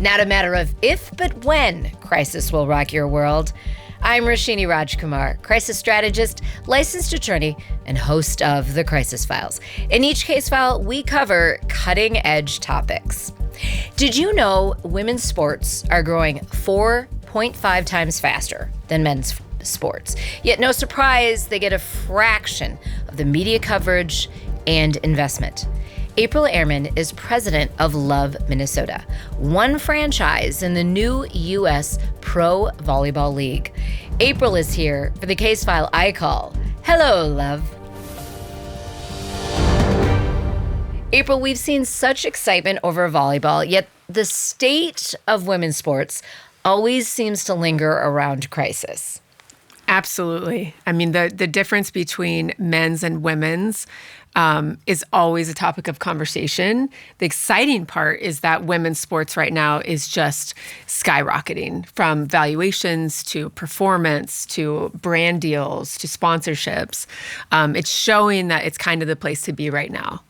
Not a matter of if, but when crisis will rock your world. I'm Roshini Rajkumar, crisis strategist, licensed attorney, and host of The Crisis Files. In each case file, we cover cutting-edge topics. Did you know women's sports are growing 4.5 times faster than men's sports? Yet no surprise, they get a fraction of the media coverage and investment. April Ehrman is president of LOVB Minnesota, one franchise in the new US Pro Volleyball League. April is here for the case file I call Hello, Love. April, we've seen such excitement over volleyball, yet the state of women's sports always seems to linger around crisis. Absolutely. I mean, the difference between men's and women's is always a topic of conversation. The exciting part is that women's sports right now is just skyrocketing, from valuations to performance to brand deals to sponsorships. It's showing that it's kind of the place to be right now.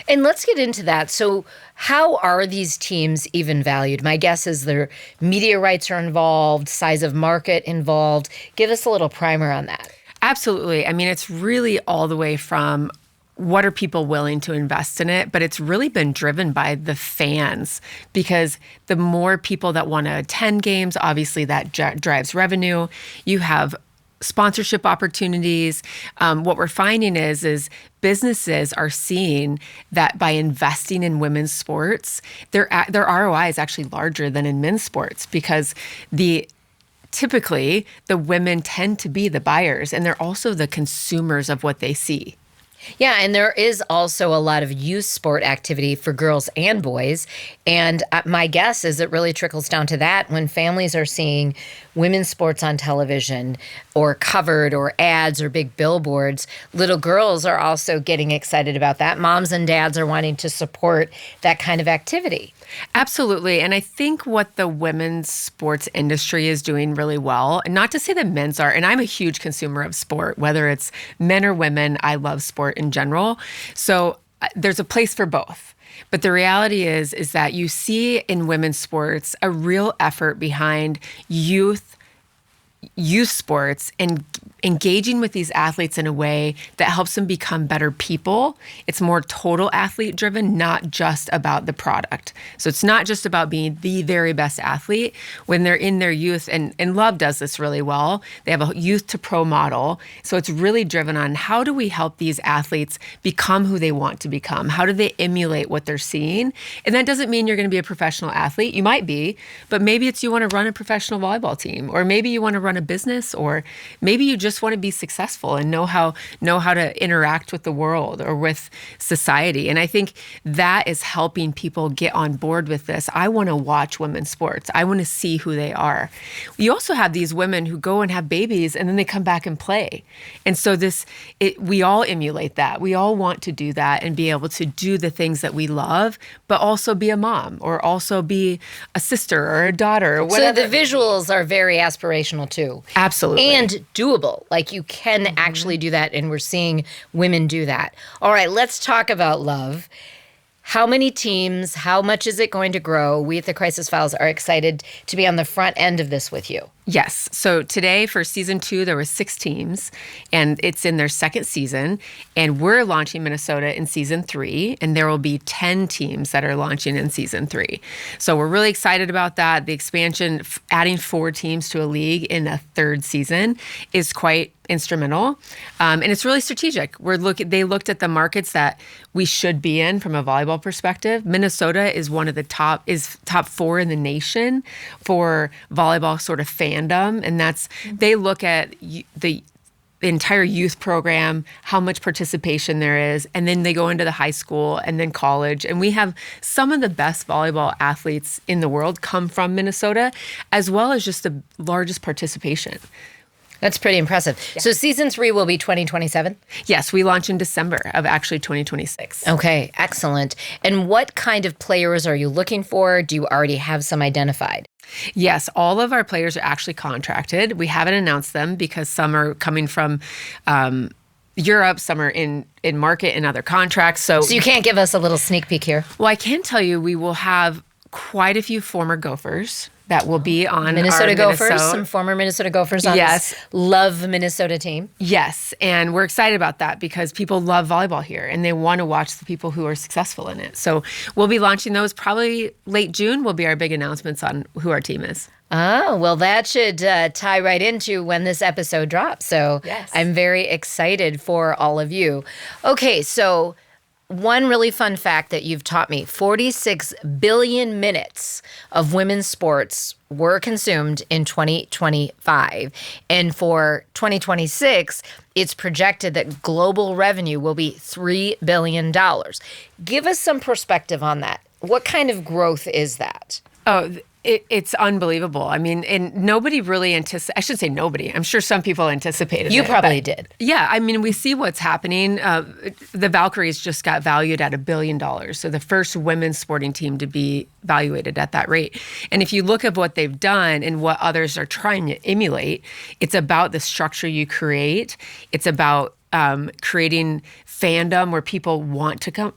And let's get into that. So how are these teams even valued? My guess is their media rights are involved, size of market involved. Give us a little primer on that. Absolutely. I mean, it's really all the way from what are people willing to invest in it, but it's really been driven by the fans, because the more people that want to attend games, obviously that drives revenue. You have sponsorship opportunities. What we're finding is businesses are seeing that by investing in women's sports, their ROI is actually larger than in men's sports, because typically the women tend to be the buyers, and they're also the consumers of what they see. Yeah, and there is also a lot of youth sport activity for girls and boys. And my guess is it really trickles down to that when families are seeing women's sports on television or covered or ads or big billboards. Little girls are also getting excited about that. Moms and dads are wanting to support that kind of activity. Absolutely. And I think what the women's sports industry is doing really well, and not to say that men's are, and I'm a huge consumer of sport, whether it's men or women, I love sport in general. So there's a place for both. But the reality is that you see in women's sports a real effort behind youth sports and engaging with these athletes in a way that helps them become better people. It's more total athlete driven, not just about the product. So it's not just about being the very best athlete when they're in their youth, and Love does this really well. They have a youth to pro model. So it's really driven on how do we help these athletes become who they want to become? How do they emulate what they're seeing? And that doesn't mean you're going to be a professional athlete. You might be, but maybe it's you want to run a professional volleyball team, or maybe you want to run a business, or maybe you just want to be successful and know how to interact with the world or with society. And I think that is helping people get on board with this. I want to watch women's sports. I want to see who they are. You also have these women who go and have babies and then they come back and play. And so we all emulate that. We all want to do that and be able to do the things that we love, but also be a mom or also be a sister or a daughter or whatever. So the visuals are very aspirational too. Absolutely. And doable. Like you can actually do that, and we're seeing women do that. All right, let's talk about Love. How many teams? How much is it going to grow? We at the Crisis Files are excited to be on the front end of this with you. Yes. So today for season 2, there were 6 teams, and it's in their second season. And we're launching Minnesota in season 3, and there will be 10 teams that are launching in season 3. So we're really excited about that. The expansion, adding 4 teams to a league in a 3rd season, is quite instrumental. And it's really strategic. They looked at the markets that we should be in from a volleyball perspective. Minnesota is one of the top 4 in the nation for volleyball sort of fandom. And they look at the entire youth program, how much participation there is, and then they go into the high school and then college. And we have some of the best volleyball athletes in the world come from Minnesota, as well as just the largest participation. That's pretty impressive. Yeah. So season 3 will be 2027? Yes, we launch in December of actually 2026. Okay, excellent. And what kind of players are you looking for? Do you already have some identified? Yes, all of our players are actually contracted. We haven't announced them because some are coming from Europe, some are in market and other contracts. So you can't give us a little sneak peek here? Well, I can tell you we will have quite a few former Gophers that will be on Minnesota our Gophers, some former Minnesota Gophers on this Love Minnesota team. Yes, and we're excited about that because people love volleyball here and they want to watch the people who are successful in it. So we'll be launching those probably late June will be our big announcements on who our team is. Oh, well, that should tie right into when this episode drops. So I'm very excited for all of you. Okay, so one really fun fact that you've taught me, 46 billion minutes of women's sports were consumed in 2025. And for 2026, it's projected that global revenue will be $3 billion. Give us some perspective on that. What kind of growth is that? Oh, it's unbelievable. I mean, and nobody really I should say nobody. I'm sure some people anticipated it. You probably did. Yeah. I mean, we see what's happening. The Valkyries just got valued at $1 billion. So the first women's sporting team to be valuated at that rate. And if you look at what they've done and what others are trying to emulate, it's about the structure you create. It's about creating fandom where people want to come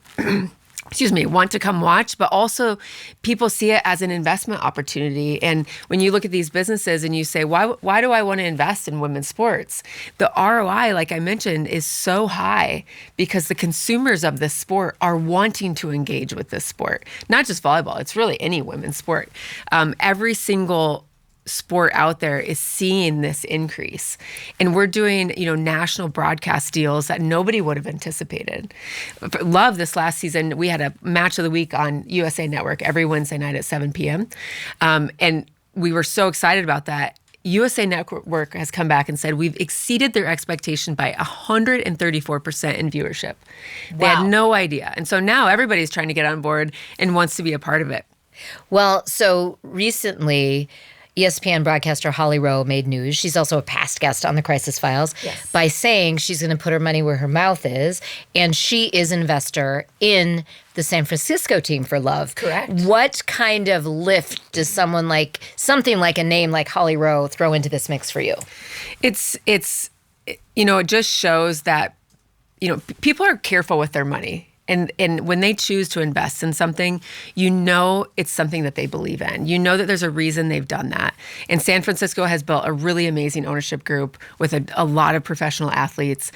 want to come watch, but also people see it as an investment opportunity. And when you look at these businesses and you say, why do I want to invest in women's sports? The ROI, like I mentioned, is so high because the consumers of this sport are wanting to engage with this sport. Not just volleyball, it's really any women's sport. Every single sport out there is seeing this increase. And we're doing, national broadcast deals that nobody would have anticipated. Love this last season. We had a match of the week on USA Network every Wednesday night at 7 p.m. And we were so excited about that. USA Network has come back and said we've exceeded their expectation by 134% in viewership. Wow. They had no idea. And so now everybody's trying to get on board and wants to be a part of it. Well, so recently, ESPN broadcaster Holly Rowe made news. She's also a past guest on the Crisis Files by saying she's going to put her money where her mouth is, and she is an investor in the San Francisco team for Love. Correct. What kind of lift does something like a name like Holly Rowe throw into this mix for you? It just shows that people are careful with their money. And when they choose to invest in something, it's something that they believe in. You know that there's a reason they've done that. And San Francisco has built a really amazing ownership group with a lot of professional athletes,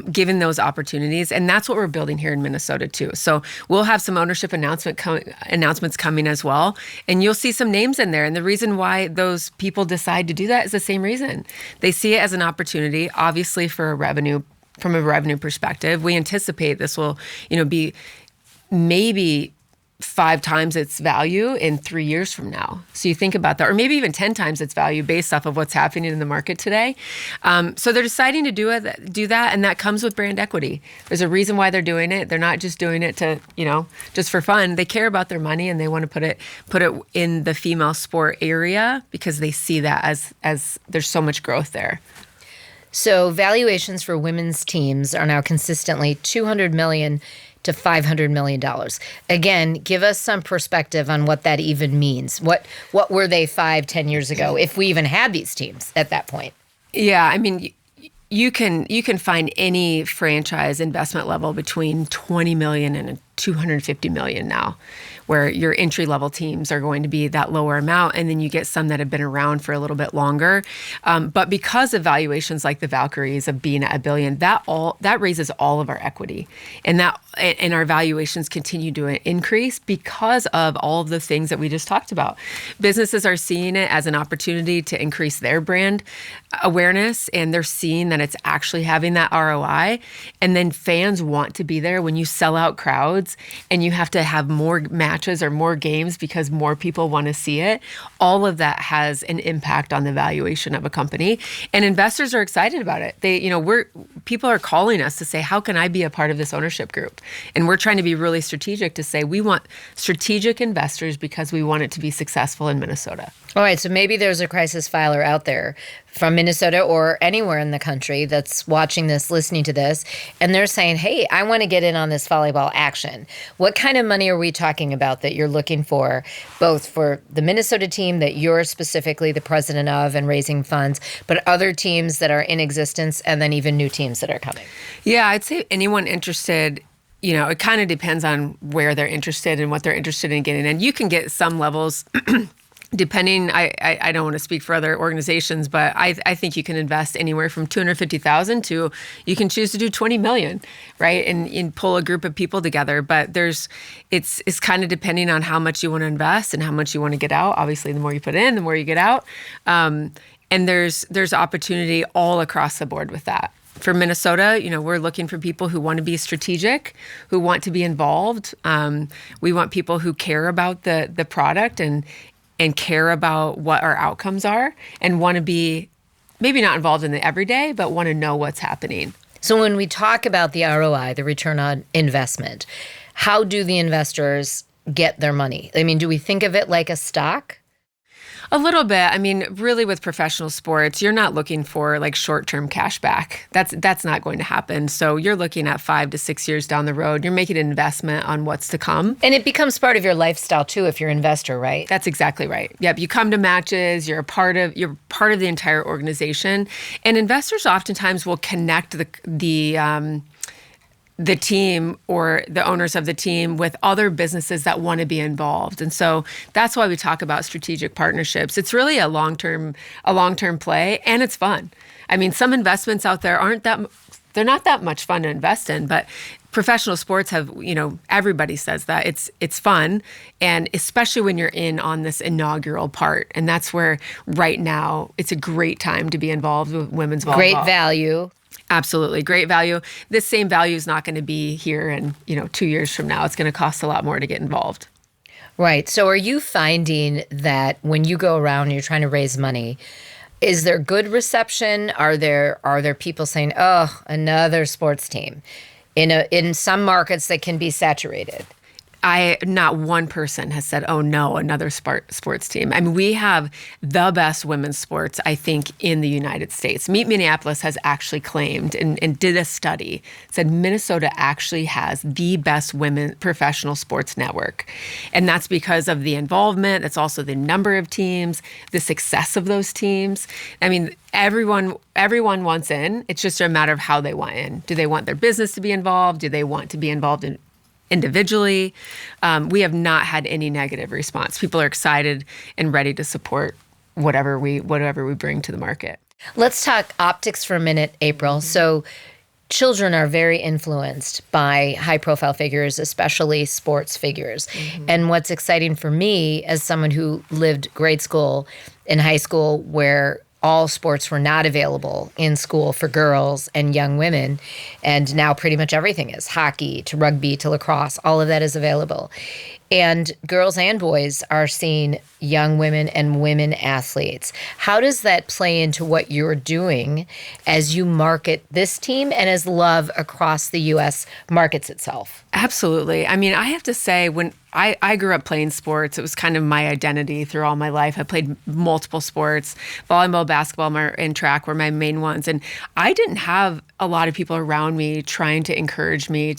given those opportunities. And that's what we're building here in Minnesota too. So we'll have some ownership announcements coming as well. And you'll see some names in there. And the reason why those people decide to do that is the same reason. They see it as an opportunity, obviously from a revenue perspective. We anticipate this will, be maybe 5 times its value in 3 years from now. So you think about that, or maybe even 10 times its value based off of what's happening in the market today. So they're deciding to do that, and that comes with brand equity. There's a reason why they're doing it. They're not just doing it to, just for fun. They care about their money and they want to put it in the female sport area because they see that as there's so much growth there. So valuations for women's teams are now consistently $200 million to $500 million. Again, give us some perspective on what that even means. What were they 5-10 years ago, if we even had these teams at that point? Yeah, I mean, you can find any franchise investment level between $20 million and $250 million now, where your entry-level teams are going to be that lower amount, and then you get some that have been around for a little bit longer. But because of valuations like the Valkyries of being at $1 billion, that raises all of our equity, and our valuations continue to increase because of all of the things that we just talked about. Businesses are seeing it as an opportunity to increase their brand awareness, and they're seeing that it's actually having that ROI. And then fans want to be there when you sell out crowds and you have to have more matches or more games because more people want to see it. All of that has an impact on the valuation of a company, and investors are excited about it. People are calling us to say, how can I be a part of this ownership group? And we're trying to be really strategic to say we want strategic investors because we want it to be successful in Minnesota. All right, so maybe there's a crisis filer out there from Minnesota or anywhere in the country that's watching this, listening to this, and they're saying, hey, I want to get in on this volleyball action. What kind of money are we talking about that you're looking for, both for the Minnesota team that you're specifically the president of and raising funds, but other teams that are in existence and then even new teams that are coming? Yeah, I'd say anyone interested it kind of depends on where they're interested and what they're interested in getting. And you can get some levels depending, I don't want to speak for other organizations, but I think you can invest anywhere from $250,000 to you can choose to do $20 million, right? And pull a group of people together. But it's kind of depending on how much you want to invest and how much you want to get out. Obviously, the more you put in, the more you get out. And there's opportunity all across the board with that. For Minnesota, we're looking for people who want to be strategic, who want to be involved. We want people who care about the product and care about what our outcomes are and want to be maybe not involved in the everyday, but want to know what's happening. So when we talk about the ROI, the return on investment, how do the investors get their money? I mean, do we think of it like a stock? A little bit. I mean, really with professional sports, you're not looking for like short-term cash back. That's not going to happen. So you're looking at 5 to 6 years down the road. You're making an investment on what's to come. And it becomes part of your lifestyle too if you're an investor, right? That's exactly right. Yep. You come to matches, you're part of the entire organization. And investors oftentimes will connect the team or the owners of the team with other businesses that want to be involved. And so that's why we talk about strategic partnerships. It's really a long-term play, and it's fun. I mean, some investments out there they're not that much fun to invest in, but professional sports have, everybody says that it's fun. And especially when you're in on this inaugural part. And that's where right now it's a great time to be involved with women's volleyball. Great value. Absolutely. Great value. This same value is not going to be here in, 2 years from now. It's going to cost a lot more to get involved. Right. So are you finding that when you go around and you're trying to raise money, is there good reception? Are there people saying, oh, another sports team? In some markets that can be saturated. Not one person has said, oh no, another sports team. I mean, we have the best women's sports, I think, in the United States. Meet Minneapolis has actually claimed and did a study, said Minnesota actually has the best women professional sports network. And that's because of the involvement. It's also the number of teams, the success of those teams. I mean, everyone wants in. It's just a matter of how they want in. Do they want their business to be involved? Do they want to be involved individually? We have not had any negative response. People are excited and ready to support whatever we bring to the market. Let's talk optics for a minute, April. So children are very influenced by high-profile figures, especially sports figures. Mm-hmm. And what's exciting for me as someone who lived grade school and high school where all sports were not available in school for girls and young women. And now pretty much everything is. Hockey to rugby to lacrosse, all of that is available. And girls and boys are seeing young women and women athletes. How does that play into what you're doing as you market this team and as Love across the U.S. markets itself? Absolutely. I mean, I have to say, when I grew up playing sports, it was kind of my identity through all my life. I played multiple sports. Volleyball, basketball, and track were my main ones. And I didn't have a lot of people around me trying to encourage me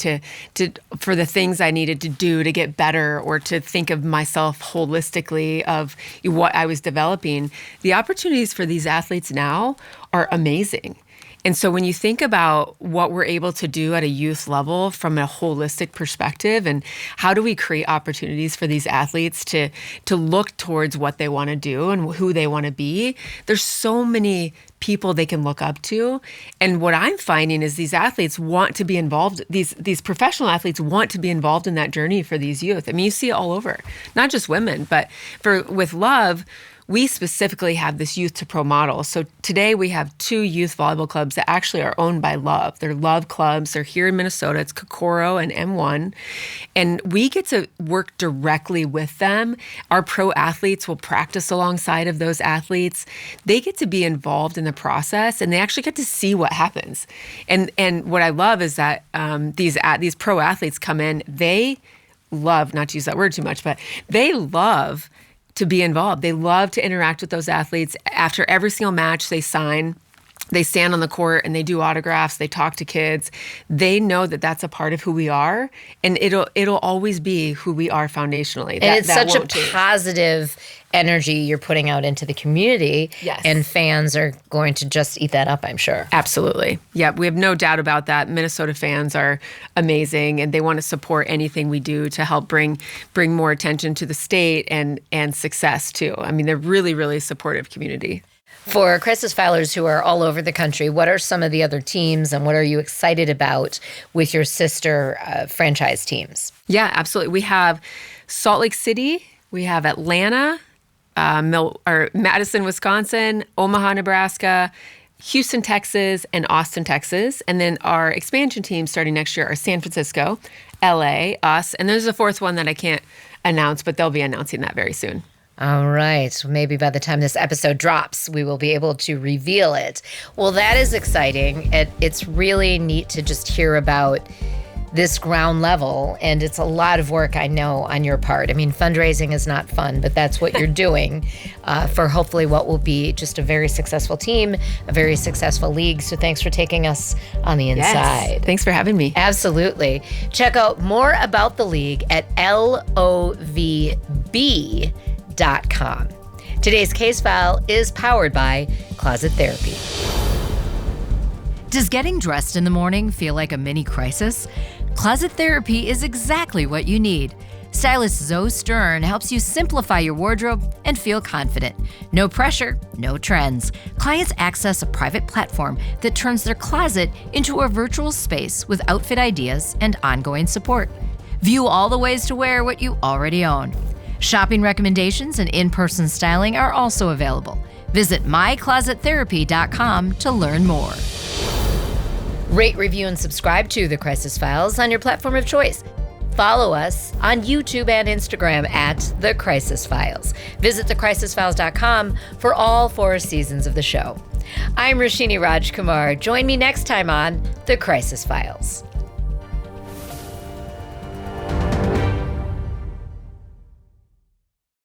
for the things I needed to do to get better or to think of myself holistically of what I was developing. The opportunities for these athletes now are amazing. And so when you think about what we're able to do at a youth level from a holistic perspective and how do we create opportunities for these athletes to look towards what they want to do and who they want to be, there's so many people they can look up to. And what I'm finding is these athletes want to be involved, these professional athletes want to be involved in that journey for these youth. I mean, you see it all over, not just women, but with Love, we specifically have this youth to pro model. So today we have 2 youth volleyball clubs that actually are owned by Love. They're Love clubs. They're here in Minnesota. It's Kokoro and M1. And we get to work directly with them. Our pro athletes will practice alongside of those athletes. They get to be involved in the process and they actually get to see what happens. And what I love is that these pro athletes come in, they love, not to use that word too much, but they love to be involved. They love to interact with those athletes. After every single match they sign, they stand on the court and they do autographs, they talk to kids. They know that that's a part of who we are, and it'll always be who we are foundationally. And it's such a positive energy you're putting out into the community. Yes. And fans are going to just eat that up, I'm sure. Absolutely. Yeah, we have no doubt about that. Minnesota fans are amazing, and they want to support anything we do to help bring more attention to the state and success too. I mean, they're really, really supportive community. For crisis filers who are all over the country, what are some of the other teams and what are you excited about with your sister franchise teams? Yeah, absolutely. We have Salt Lake City, we have Atlanta, Madison, Wisconsin, Omaha, Nebraska, Houston, Texas, and Austin, Texas. And then our expansion teams starting next year are San Francisco, LA, us, and there's a fourth one that I can't announce, but they'll be announcing that very soon. All right. Maybe by the time this episode drops, we will be able to reveal it. Well, that is exciting. It's really neat to just hear about this ground level, and it's a lot of work, I know, on your part. I mean, fundraising is not fun, but that's what you're doing for hopefully what will be just a very successful team, a very successful league. So thanks for taking us on the inside. Yes. Thanks for having me. Absolutely. Check out more about the league at LOVB.com. Today's case file is powered by Closet Therapy. Does getting dressed in the morning feel like a mini crisis? Closet Therapy is exactly what you need. Stylist Zoe Stern helps you simplify your wardrobe and feel confident. No pressure, no trends. Clients access a private platform that turns their closet into a virtual space with outfit ideas and ongoing support. View all the ways to wear what you already own. Shopping recommendations and in-person styling are also available. Visit myclosettherapy.com to learn more. Rate, review, and subscribe to The Crisis Files on your platform of choice. Follow us on YouTube and Instagram at The Crisis Files. Visit thecrisisfiles.com for all 4 seasons of the show. I'm Roshini Rajkumar. Join me next time on The Crisis Files.